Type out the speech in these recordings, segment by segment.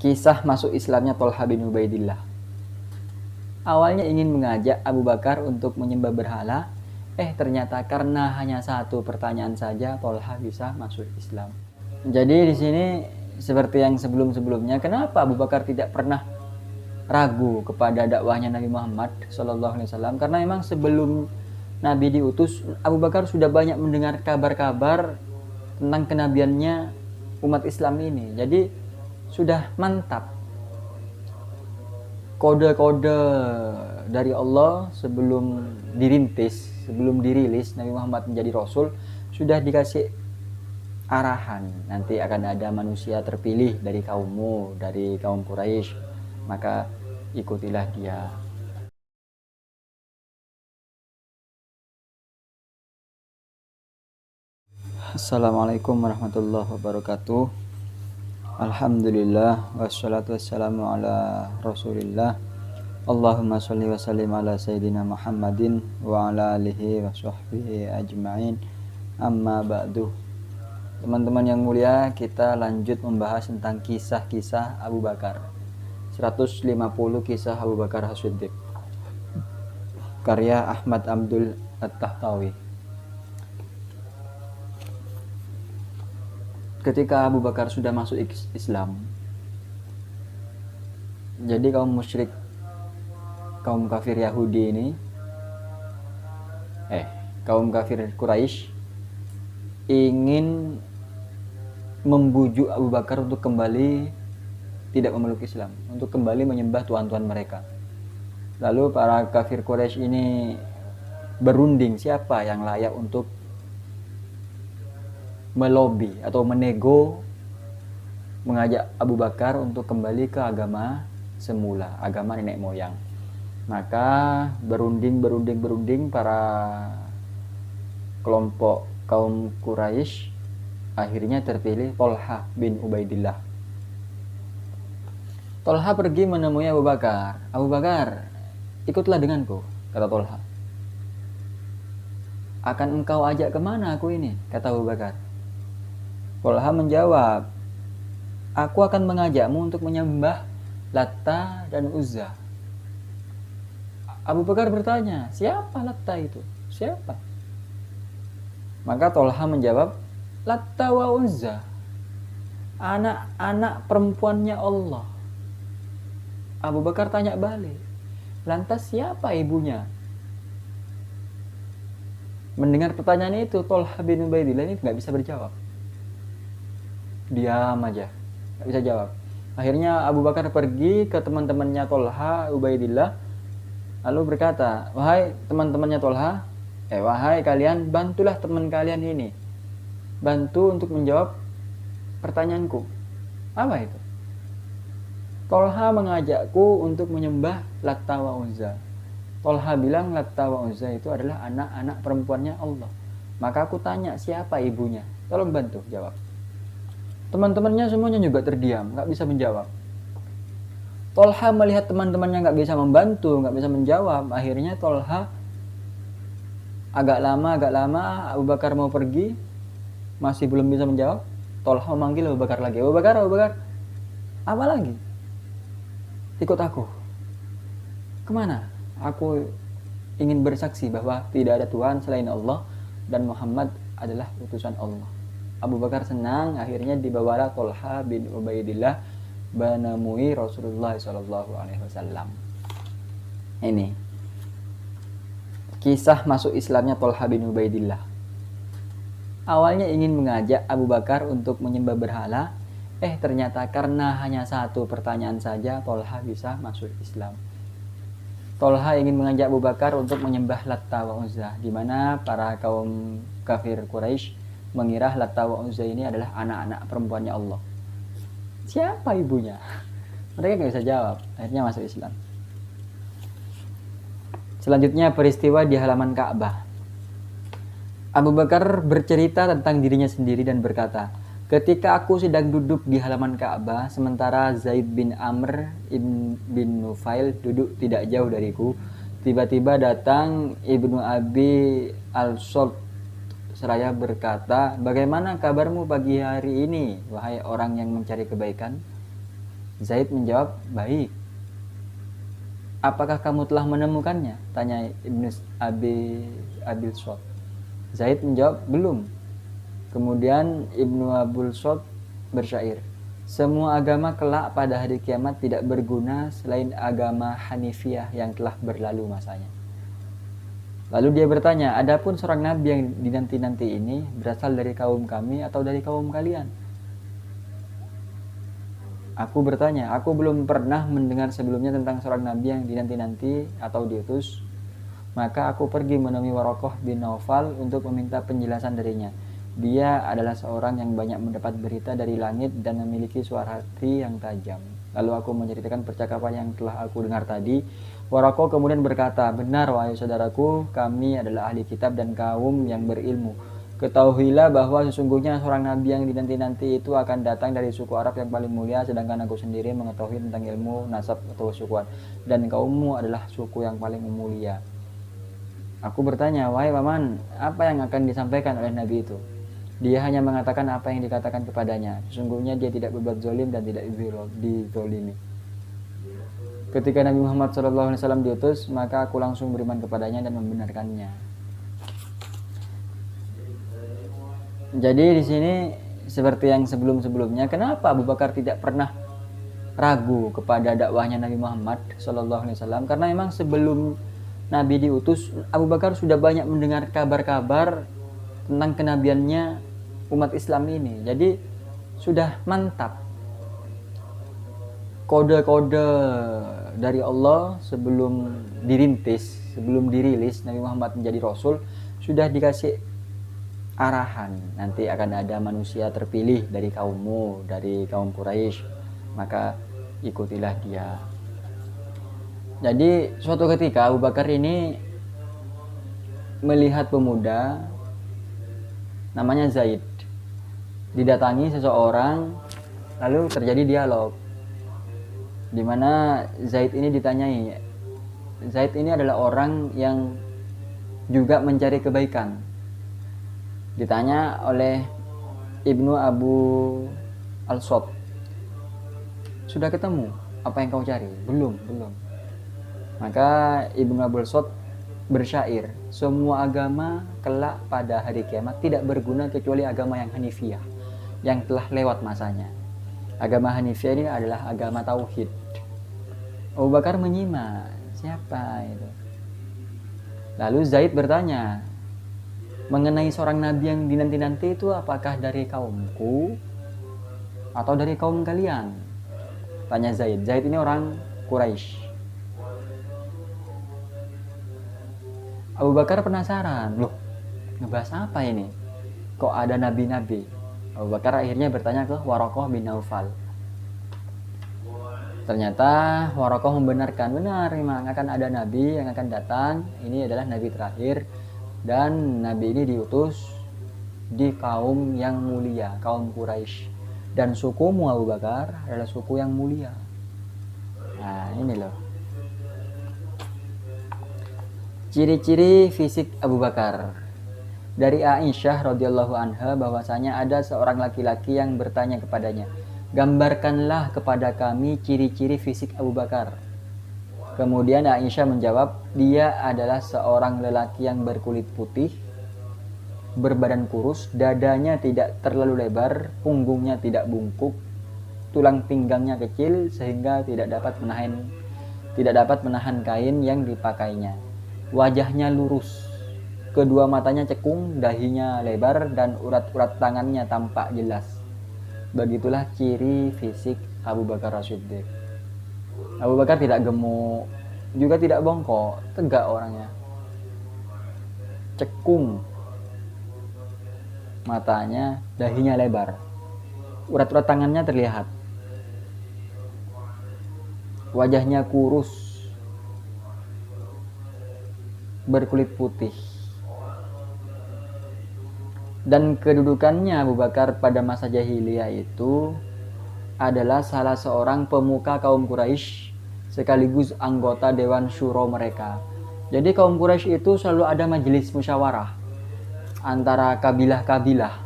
Kisah masuk Islamnya Thalha bin Ubaidillah. Awalnya ingin mengajak Abu Bakar untuk menyembah berhala, ternyata karena hanya satu pertanyaan saja Thalha bisa masuk Islam. Jadi di sini seperti yang sebelum-sebelumnya, kenapa Abu Bakar tidak pernah ragu kepada dakwahnya Nabi Muhammad SAW? Karena memang sebelum Nabi diutus, Abu Bakar sudah banyak mendengar kabar-kabar tentang kenabiannya umat Islam ini. Jadi sudah mantap kode-kode dari Allah sebelum dirintis, sebelum dirilis Nabi Muhammad menjadi Rasul, sudah dikasih arahan. Nanti akan ada manusia terpilih dari kaummu, dari kaum Quraisy, maka ikutilah dia. Assalamualaikum warahmatullahi wabarakatuh. Alhamdulillah wassalatu wassalamu ala Rasulillah. Allahumma sholli wa sallim ala sayyidina Muhammadin wa ala alihi wa sahbihi ajma'in. Amma ba'du. Teman-teman yang mulia, kita lanjut membahas tentang kisah-kisah Abu Bakar. 150 kisah Abu Bakar As-Siddiq, karya Ahmad Abdul At-Tahtawi. Ketika Abu Bakar sudah masuk Islam, jadi kaum musyrik, kaum kafir Yahudi ini, kaum kafir Quraisy ingin membujuk Abu Bakar untuk kembali tidak memeluk Islam, untuk kembali menyembah tuhan-tuhan mereka. Lalu para kafir Quraisy ini berunding siapa yang layak untuk melobi atau menego mengajak Abu Bakar untuk kembali ke agama semula, agama nenek moyang. Maka berunding para kelompok kaum Quraisy, akhirnya terpilih Thalha bin Ubaidillah. Thalha pergi menemui Abu Bakar. Abu Bakar, ikutlah denganku, kata Thalha. Akan engkau ajak kemana aku ini, kata Abu Bakar. Thalha menjawab, aku akan mengajakmu untuk menyembah Latta dan Uzza. Abu Bakar bertanya, siapa Latta itu? Siapa? Maka Thalha menjawab, Latta wa Uzza, anak-anak perempuannya Allah. Abu Bakar tanya balik, lantas siapa ibunya? Mendengar pertanyaan itu, Thalha bin Ubaidillah ini nggak bisa berjawab. Diam aja, nggak bisa jawab. Akhirnya Abu Bakar pergi ke teman-temannya Thalha Ubaidillah, lalu berkata, wahai teman-temannya Thalha, wahai kalian, bantulah teman kalian ini, bantu untuk menjawab pertanyaanku. Apa itu? Thalha mengajakku untuk menyembah Latta wa Uzza. Thalha bilang Latta wa Uzza itu adalah anak-anak perempuannya Allah. Maka aku tanya, siapa ibunya? Tolong bantu jawab. Teman-temannya semuanya juga terdiam, nggak bisa menjawab. Thalha melihat teman-temannya nggak bisa membantu, nggak bisa menjawab. Akhirnya Thalha agak lama Abu Bakar mau pergi, masih belum bisa menjawab. Thalha memanggil Abu Bakar lagi. Abu Bakar, apa lagi? Ikut aku. Kemana? Aku ingin bersaksi bahwa tidak ada Tuhan selain Allah dan Muhammad adalah utusan Allah. Abu Bakar senang, akhirnya dibawalah Thalha bin Ubaidillah menemui Rasulullah SAW. Ini kisah masuk Islamnya Thalha bin Ubaidillah. Awalnya ingin mengajak Abu Bakar untuk menyembah berhala, ternyata karena hanya satu pertanyaan saja Thalha bisa masuk Islam. Thalha ingin mengajak Abu Bakar untuk menyembah Latta wa Uzza, di mana para kaum kafir Quraisy mengira Latta wa Uzza ini adalah anak-anak perempuannya Allah. Siapa ibunya? Mereka nggak bisa jawab. Akhirnya masuk Islam. Selanjutnya peristiwa di halaman Ka'bah. Abu Bakar bercerita tentang dirinya sendiri dan berkata, ketika aku sedang duduk di halaman Ka'bah, sementara Zaid bin Amr bin Nufail duduk tidak jauh dariku, tiba-tiba datang Ibnu Abi Al-Salt seraya berkata, bagaimana kabarmu pagi hari ini, wahai orang yang mencari kebaikan? Zaid menjawab, baik. Apakah kamu telah menemukannya? Tanya Ibnu Abil Sod. Zaid menjawab, belum. Kemudian Ibnu Abul Sod bersyair, semua agama kelak pada hari kiamat tidak berguna selain agama Hanifiyah yang telah berlalu masanya. Lalu dia bertanya, adapun seorang nabi yang dinanti-nanti ini berasal dari kaum kami atau dari kaum kalian? Aku bertanya, aku belum pernah mendengar sebelumnya tentang seorang nabi yang dinanti-nanti atau diutus. Maka aku pergi menemui Waraqah bin Naufal untuk meminta penjelasan darinya. Dia adalah seorang yang banyak mendapat berita dari langit dan memiliki suara hati yang tajam. Lalu aku menceritakan percakapan yang telah aku dengar tadi. Waraqah kemudian berkata, benar wahai saudaraku, kami adalah ahli kitab dan kaum yang berilmu. Ketahuilah bahwa sesungguhnya seorang nabi yang dinanti-nanti itu akan datang dari suku Arab yang paling mulia, sedangkan aku sendiri mengetahui tentang ilmu nasab atau sukuan, dan kaummu adalah suku yang paling mulia. Aku bertanya, wahai paman, apa yang akan disampaikan oleh nabi itu? Dia hanya mengatakan apa yang dikatakan kepadanya. Sesungguhnya dia tidak berbuat zalim dan tidak dizolimi. Ketika Nabi Muhammad SAW diutus, maka aku langsung beriman kepadanya dan membenarkannya. Jadi di sini seperti yang sebelum-sebelumnya, kenapa Abu Bakar tidak pernah ragu kepada dakwahnya Nabi Muhammad SAW? Karena memang sebelum Nabi diutus, Abu Bakar sudah banyak mendengar kabar-kabar tentang kenabiannya umat Islam ini. Jadi sudah mantap kode-kode dari Allah sebelum dirintis, sebelum dirilis Nabi Muhammad menjadi Rasul, sudah dikasih arahan, nanti akan ada manusia terpilih dari kaummu, dari kaum Quraisy, maka ikutilah dia. Jadi suatu ketika Abu Bakar ini melihat pemuda namanya Zaid, didatangi seseorang, lalu terjadi dialog di mana Zaid ini ditanyai. Zaid ini adalah orang yang juga mencari kebaikan. Ditanya oleh Ibnu Abu Al-Sod, sudah ketemu apa yang kau cari? Belum. Maka Ibnu Abu Al-Sod bersyair, semua agama kelak pada hari kiamat tidak berguna kecuali agama yang Hanifiyah, yang telah lewat masanya. Agama Hanifiyah ini adalah agama Tauhid. Abu Bakar menyimak, siapa itu? Lalu Zaid bertanya, mengenai seorang nabi yang dinanti-nanti itu apakah dari kaumku atau dari kaum kalian? Tanya Zaid. Zaid ini orang Quraisy. Abu Bakar penasaran, loh ngebahas apa ini? Kok ada nabi-nabi? Abu Bakar akhirnya bertanya ke Waraqah bin Naufal. Ternyata Waraqah membenarkan, benar memang akan ada nabi yang akan datang. Ini adalah nabi terakhir. Dan nabi ini diutus di kaum yang mulia, kaum Quraisy. Dan sukumu Abu Bakar adalah suku yang mulia. Nah ini loh ciri-ciri fisik Abu Bakar. Dari Aisyah radhiyallahu anha bahwasanya ada seorang laki-laki yang bertanya kepadanya, gambarkanlah kepada kami ciri-ciri fisik Abu Bakar. Kemudian Aisyah menjawab, dia adalah seorang lelaki yang berkulit putih, berbadan kurus, dadanya tidak terlalu lebar, punggungnya tidak bungkuk, tulang pinggangnya kecil sehingga tidak dapat menahan kain yang dipakainya. Wajahnya lurus, kedua matanya cekung, dahinya lebar, dan urat-urat tangannya tampak jelas. Begitulah ciri fisik Abu Bakar As-Siddiq. Abu Bakar tidak gemuk, juga tidak bongkok, tegak orangnya. Cekung, matanya, dahinya lebar, urat-urat tangannya terlihat. Wajahnya kurus, berkulit putih. Dan kedudukannya Abu Bakar pada masa jahiliyah itu adalah salah seorang pemuka kaum Quraisy sekaligus anggota Dewan Syuro mereka. Jadi kaum Quraisy itu selalu ada majelis musyawarah antara kabilah-kabilah.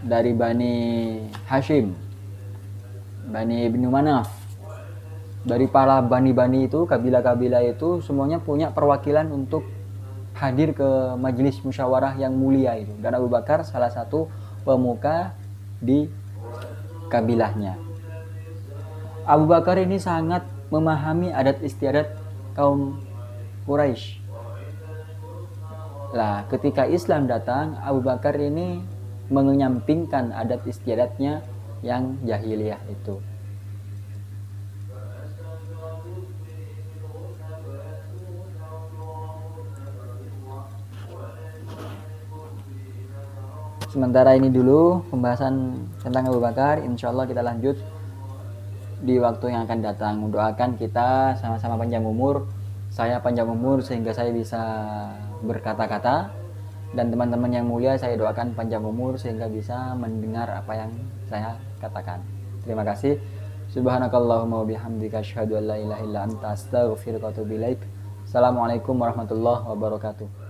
dari Bani Hashim, Bani Ibnu Manaf, dari para bani-bani itu, kabilah-kabilah itu semuanya punya perwakilan untuk hadir ke majelis musyawarah yang mulia itu. Dan Abu Bakar salah satu pemuka di kabilahnya. Abu Bakar ini sangat memahami adat istiadat kaum Quraisy. Lah, ketika Islam datang, Abu Bakar ini menyampingkan adat istiadatnya yang jahiliyah itu. Sementara ini dulu pembahasan tentang Abu Bakar. Insya Allah kita lanjut di waktu yang akan datang. Doakan kita sama-sama panjang umur. Saya panjang umur sehingga saya bisa berkata-kata, dan teman-teman yang mulia saya doakan panjang umur sehingga bisa mendengar apa yang saya katakan. Terima kasih. Subhanakallahumma wabihamdika asyhadu an la ilaha illa anta astaghfiruka wa atubu ilaik. Assalamualaikum warahmatullahi wabarakatuh.